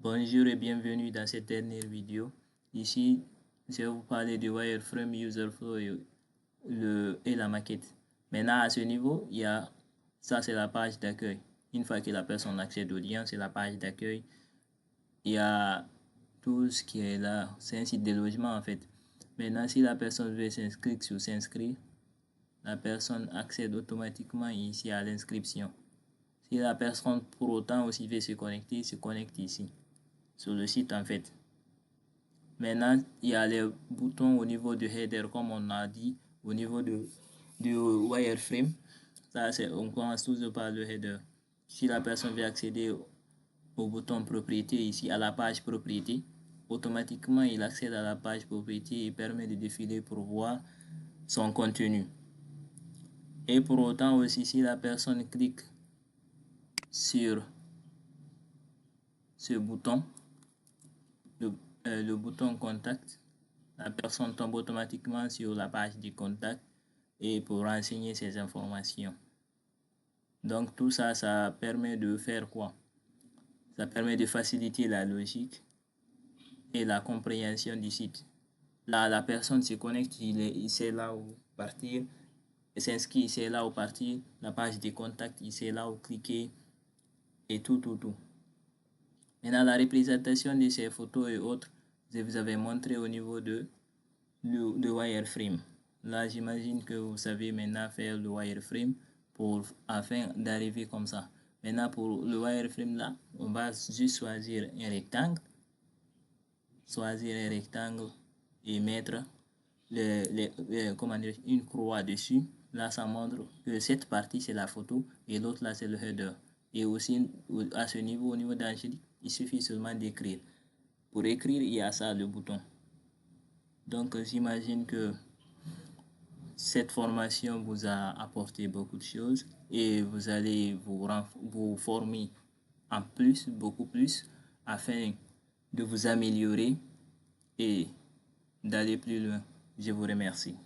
Bonjour et bienvenue dans cette dernière vidéo. Ici, je vais vous parler du wireframe user flow et la maquette. Maintenant, à ce niveau, ça c'est la page d'accueil. Une fois que la personne accède au lien, c'est la page d'accueil. Il y a tout ce qui est là. C'est un site de logement en fait. Maintenant, si la personne veut s'inscrire, la personne accède automatiquement ici à l'inscription. Si la personne pour autant aussi veut se connecte ici, sur le site en fait. Maintenant, il y a les boutons au niveau du header, comme on a dit, au niveau du wireframe. Ça, on commence toujours par le header. Si la personne veut accéder au bouton propriété ici, à la page propriété, automatiquement il accède à la page propriété et permet de défiler pour voir son contenu. Et pour autant aussi, si la personne clique sur ce bouton, le bouton contact, la personne tombe automatiquement sur la page du contact et pour renseigner ses informations. Donc tout ça, ça permet de faire quoi? Ça permet de faciliter la logique et la compréhension du site. Là, la personne se connecte, il sait là où partir, il s'inscrit, il sait là où partir, la page de contact, il sait là où cliquer et tout. Maintenant, la représentation de ces photos et autres, je vous avais montré au niveau de wireframe. Là, j'imagine que vous savez maintenant faire le wireframe afin d'arriver comme ça. Maintenant, pour le wireframe là, on va juste choisir un rectangle. Et mettre une croix dessus. Là, ça montre que cette partie, c'est la photo et l'autre là, c'est le header. Et aussi, à ce niveau, au niveau d'Angélique, il suffit seulement d'écrire. Pour écrire, il y a ça, le bouton. Donc, j'imagine que cette formation vous a apporté beaucoup de choses et vous allez vous former en plus, beaucoup plus, afin de vous améliorer et d'aller plus loin. Je vous remercie.